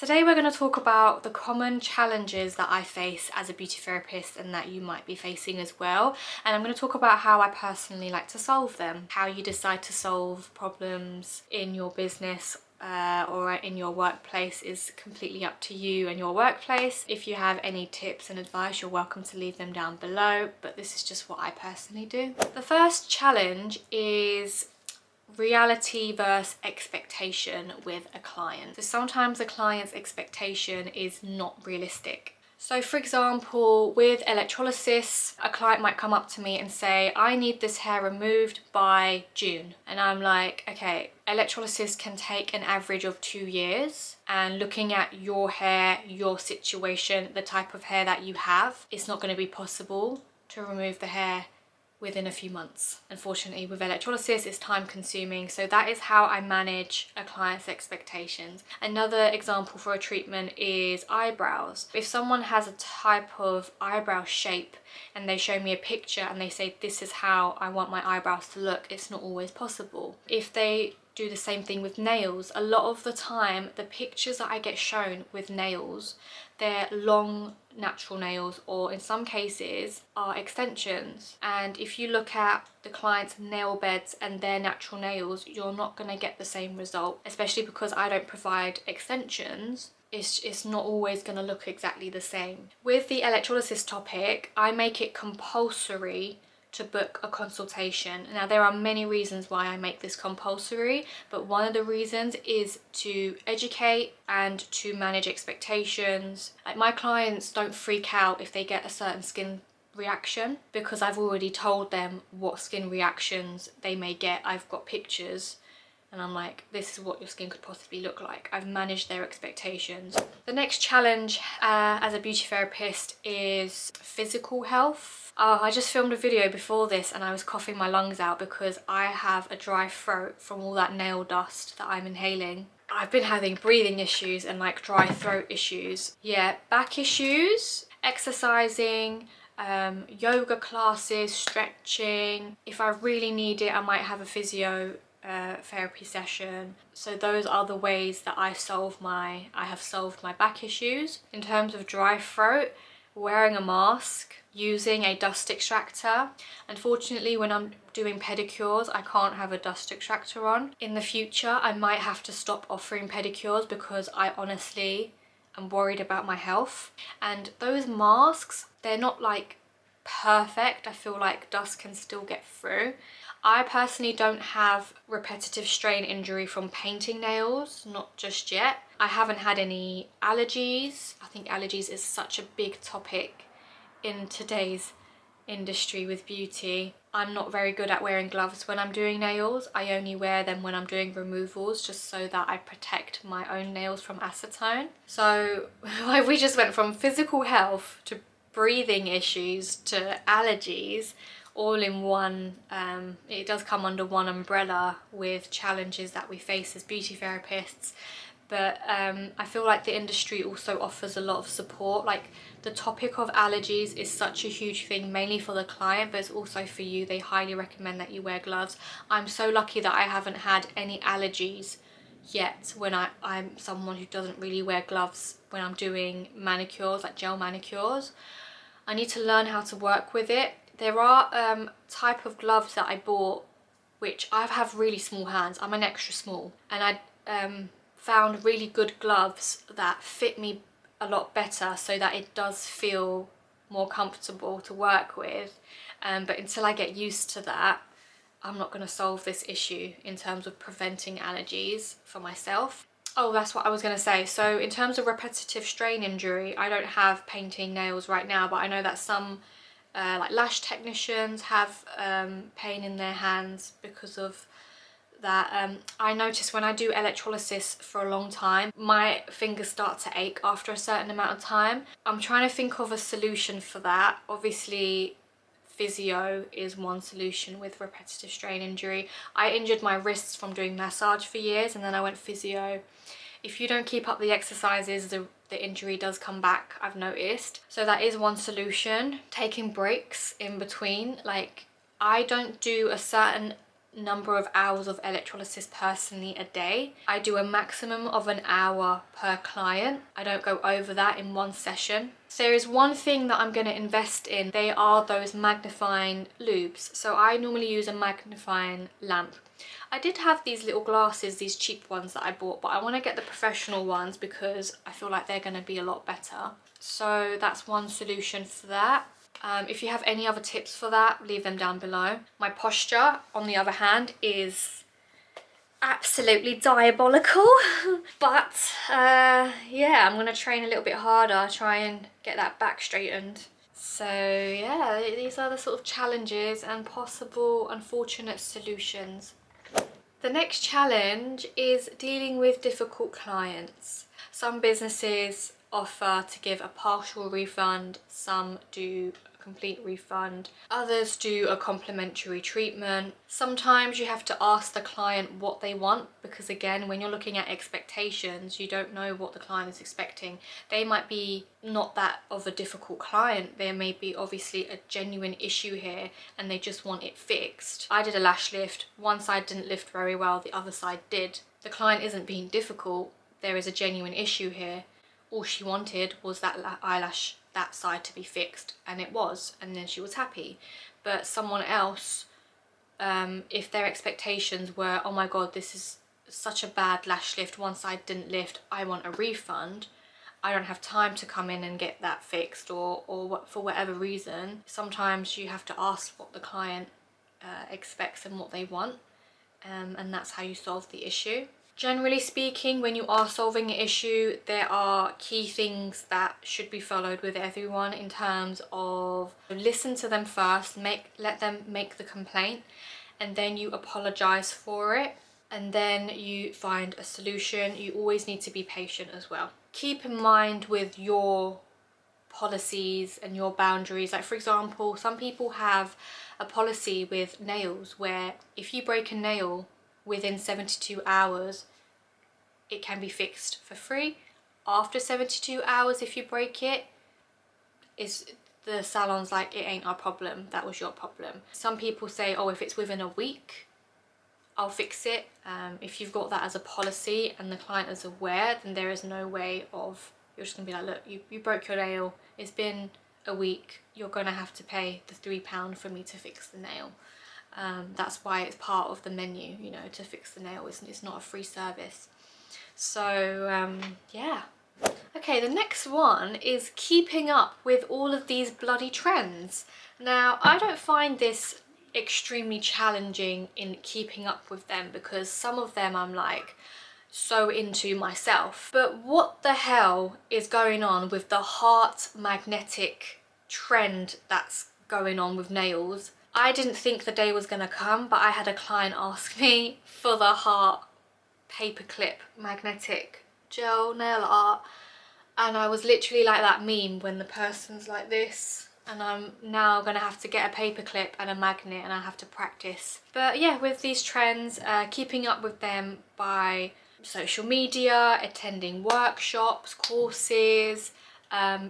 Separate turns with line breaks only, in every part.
Today we're going to talk about the common challenges that I face as a beauty therapist and that you might be facing as well. And I'm going to talk about how I personally like to solve them, how you decide to solve problems in your business or in your workplace is completely up to you and your workplace. If you have any tips and advice, you're welcome to leave them down below, but this is just what I personally do. The first challenge is reality versus expectation with a client. So sometimes the client's expectation is not realistic. So for example, with electrolysis, a client might come up to me and say, I need this hair removed by June. And I'm like, okay, electrolysis can take an average of 2 years. And looking at your hair, your situation, the type of hair that you have, it's not going to be possible to remove the hair within a few months. Unfortunately, with electrolysis, it's time consuming. So that is how I manage a client's expectations. Another example for a treatment is eyebrows. If someone has a type of eyebrow shape and they show me a picture and they say, this is how I want my eyebrows to look, it's not always possible. If they do the same thing with nails, a lot of the time, the pictures that I get shown with nails, they're long natural nails, or in some cases are extensions. And if you look at the client's nail beds and their natural nails, you're not going to get the same result, especially because I don't provide extensions. It's not always going to look exactly the same. With the electrolysis topic, I make it compulsory to book a consultation. Now, there are many reasons why I make this compulsory, but one of the reasons is to educate and to manage expectations. Like, my clients don't freak out if they get a certain skin reaction because I've already told them what skin reactions they may get. I've got pictures and I'm like, this is what your skin could possibly look like. I've managed their expectations. The next challenge as a beauty therapist is physical health. I just filmed a video before this and I was coughing my lungs out because I have a dry throat from all that nail dust that I'm inhaling. I've been having breathing issues and like dry throat issues. Yeah, back issues, exercising, yoga classes, stretching. If I really need it, I might have a physio therapy session. So those are the ways that I have solved my back issues. In terms of dry throat, wearing a mask, using a dust extractor. Unfortunately, when I'm doing pedicures, I can't have a dust extractor on. In the future, I might have to stop offering pedicures because I honestly am worried about my health. And those masks, they're not like perfect. I feel like dust can still get through. I personally don't have repetitive strain injury from painting nails, not just yet. I haven't had any allergies. I think allergies is such a big topic in today's industry with beauty. I'm not very good at wearing gloves when I'm doing nails. I only wear them when I'm doing removals just so that I protect my own nails from acetone. So we just went from physical health to breathing issues to allergies all in one. It does come under one umbrella with challenges that we face as beauty therapists. But I feel like the industry also offers a lot of support. Like, the topic of allergies is such a huge thing, mainly for the client, but it's also for you. They highly recommend that you wear gloves. I'm so lucky that I haven't had any allergies yet when I'm someone who doesn't really wear gloves when I'm doing manicures, like gel manicures. I need to learn how to work with it. There are type of gloves that I bought which I have really small hands. I'm an extra small, and I found really good gloves that fit me a lot better so that it does feel more comfortable to work with. But until I get used to that, I'm not going to solve this issue in terms of preventing allergies for myself. Oh, that's what I was going to say. So in terms of repetitive strain injury, I don't have painting nails right now, but I know that some like lash technicians have pain in their hands because of that. I notice when I do electrolysis for a long time, my fingers start to ache after a certain amount of time. I'm trying to think of a solution for that. Obviously, physio is one solution with repetitive strain injury. I injured my wrists from doing massage for years and then I went physio. If you don't keep up the exercises, the injury does come back, I've noticed. So that is one solution. Taking breaks in between. Like, I don't do a certain number of hours of electrolysis personally a day. I do a maximum of an hour per client. I don't go over that in one session. So there is one thing that I'm going to invest in. They are those magnifying lubes. So I normally use a magnifying lamp. I did have these little glasses, these cheap ones that I bought, but I want to get the professional ones because I feel like they're going to be a lot better. So that's one solution for that. If you have any other tips for that, leave them down below. My posture, on the other hand, is absolutely diabolical. But yeah, I'm going to train a little bit harder, try and get that back straightened. So yeah, these are the sort of challenges and possible unfortunate solutions. The next challenge is dealing with difficult clients. Some businesses offer to give a partial refund, some do a complete refund, others do a complimentary treatment. Sometimes you have to ask the client what they want because again, when you're looking at expectations, you don't know what the client is expecting. They might be not that of a difficult client. There may be obviously a genuine issue here and they just want it fixed. I did a lash lift. One side didn't lift very well, the other side did. The client isn't being difficult. There is a genuine issue here. All she wanted was that eyelash, that side to be fixed, and it was, and then she was happy. But someone else, if their expectations were, oh my god, this is such a bad lash lift, one side didn't lift, I want a refund, I don't have time to come in and get that fixed, or for whatever reason, sometimes you have to ask what the client expects and what they want, and that's how you solve the issue. Generally speaking, when you are solving an issue, there are key things that should be followed with everyone in terms of listen to them first, let them make the complaint, and then you apologize for it, and then you find a solution. You always need to be patient as well. Keep in mind with your policies and your boundaries, like for example, some people have a policy with nails where if you break a nail within 72 hours, it can be fixed for free. After 72 hours, if you break it, the salon's like, it ain't our problem, that was your problem. Some people say, oh, if it's within a week, I'll fix it. If you've got that as a policy and the client is aware, then there is no way of, you're just gonna be like, look, you broke your nail, it's been a week, you're gonna have to pay the £3 for me to fix the nail. That's why it's part of the menu, you know, to fix the nail. It's not a free service. So yeah. Okay, the next one is keeping up with all of these bloody trends. Now, I don't find this extremely challenging in keeping up with them because some of them I'm like so into myself. But what the hell is going on with the heart magnetic trend that's going on with nails? I didn't think the day was gonna come, but I had a client ask me for the heart paperclip magnetic gel nail art, and I was literally like that meme when the person's like this, and I'm now gonna have to get a paperclip and a magnet and I have to practice. But yeah, with these trends, keeping up with them by social media, attending workshops, courses,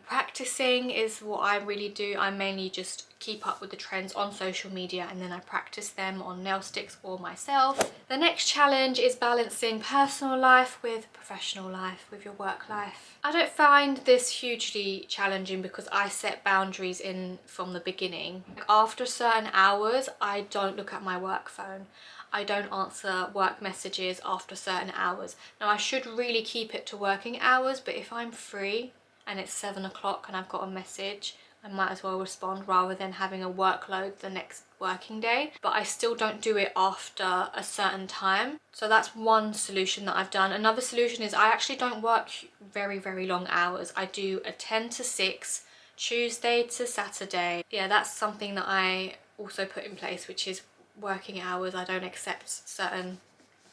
practicing is what I really do. I mainly just keep up with the trends on social media and then I practice them on nail sticks or myself. The next challenge is balancing personal life with professional life, with your work life. I don't find this hugely challenging because I set boundaries in from the beginning. After certain hours, I don't look at my work phone. I don't answer work messages after certain hours. Now, I should really keep it to working hours, but if I'm free and it's 7 o'clock and I've got a message, I might as well respond rather than having a workload the next working day. But I still don't do it after a certain time. So that's one solution that I've done. Another solution is I actually don't work very, very long hours. I do a 10 to 6, Tuesday to Saturday. Yeah, that's something that I also put in place, which is working hours. I don't accept certain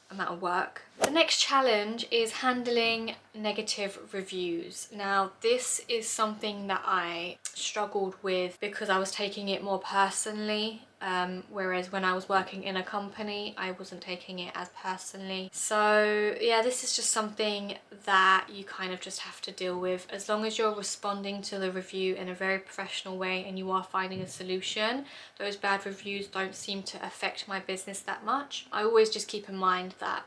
amount of work. The next challenge is handling negative reviews. Now, this is something that I struggled with because I was taking it more personally whereas when I was working in a company, I wasn't taking it as personally. So yeah, this is just something that you kind of just have to deal with. As long as you're responding to the review in a very professional way and you are finding a solution, those bad reviews don't seem to affect my business that much. I always just keep in mind that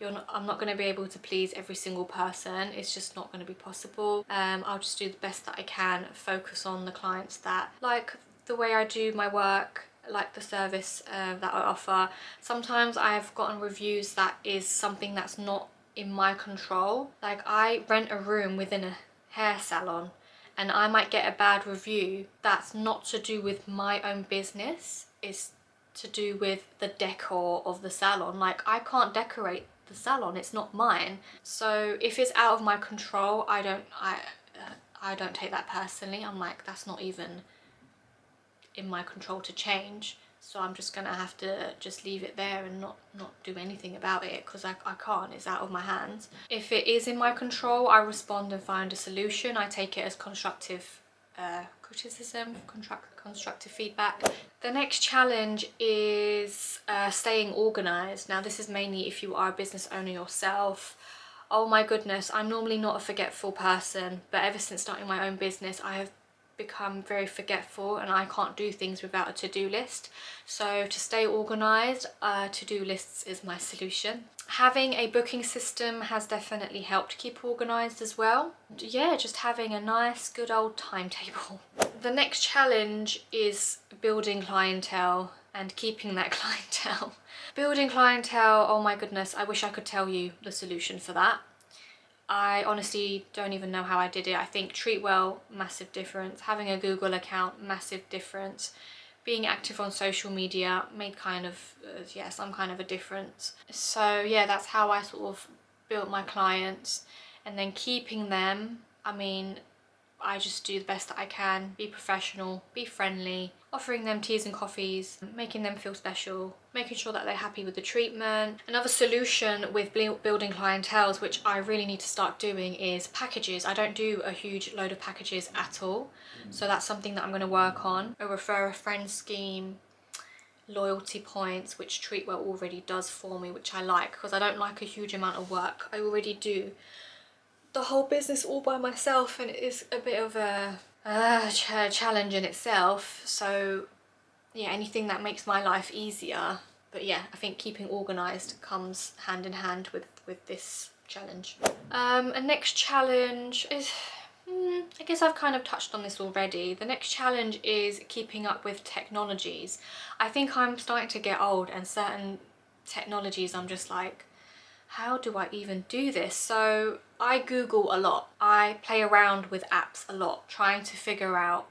I'm not going to be able to please every single person. It's just not going to be possible. I'll just do the best that I can, focus on the clients that like the way I do my work, like the service that I offer. Sometimes I've gotten reviews that is something that's not in my control. Like I rent a room within a hair salon and I might get a bad review that's not to do with my own business, it's to do with the decor of the salon. Like I can't decorate the salon, it's not mine. So if it's out of my control, I don't take that personally. I'm like, that's not even in my control to change, so I'm just gonna have to just leave it there and not do anything about it, because I can't, it's out of my hands. If it is in my control, I respond and find a solution. I take it as constructive criticism, constructive feedback. The next challenge is staying organized. Now this is mainly if you are a business owner yourself. Oh my goodness, I'm normally not a forgetful person, but ever since starting my own business, I have become very forgetful and I can't do things without a to-do list. So to stay organized, to-do lists is my solution. Having a booking system has definitely helped keep organized as well. Yeah, just having a nice good old timetable. The next challenge is building clientele and keeping that clientele. Building clientele, oh my goodness, I wish I could tell you the solution for that. I honestly don't even know how I did it. I think treat well, massive difference. Having a Google account, massive difference. Being active on social media made kind of, yeah, some kind of a difference. So yeah, that's how I sort of built my clients. And then keeping them, I mean, I just do the best that I can, be professional, be friendly, offering them teas and coffees, making them feel special, making sure that they're happy with the treatment. Another solution with building clienteles, which I really need to start doing, is packages. I don't do a huge load of packages at all, so that's something that I'm going to work on. A refer a friend scheme, loyalty points, which Treatwell already does for me, which I like because I don't like a huge amount of work. I already do the whole business all by myself and it is a bit of a challenge in itself. So yeah, anything that makes my life easier. But yeah, I think keeping organised comes hand in hand with this challenge. A next challenge is, I guess I've kind of touched on this already. The next challenge is keeping up with technologies. I think I'm starting to get old and certain technologies I'm just like, how do I even do this? So I Google a lot. I play around with apps a lot, trying to figure out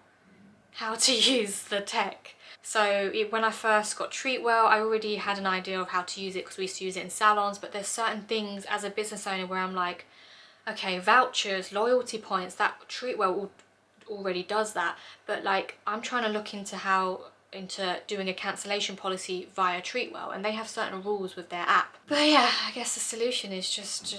how to use the tech. So when I first got Treatwell, I already had an idea of how to use it because we used to use it in salons, but there's certain things as a business owner where I'm like, okay, vouchers, loyalty points, that Treatwell already does that, but like I'm trying to look into doing a cancellation policy via Treatwell, and they have certain rules with their app. But yeah, I guess the solution is just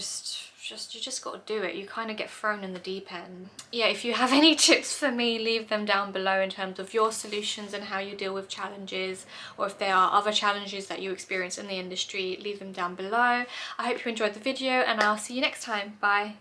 you just got to do it. You kind of get thrown in the deep end. Yeah, if you have any tips for me, leave them down below in terms of your solutions and how you deal with challenges, or if there are other challenges that you experience in the industry, leave them down below. I hope you enjoyed the video and I'll see you next time. Bye.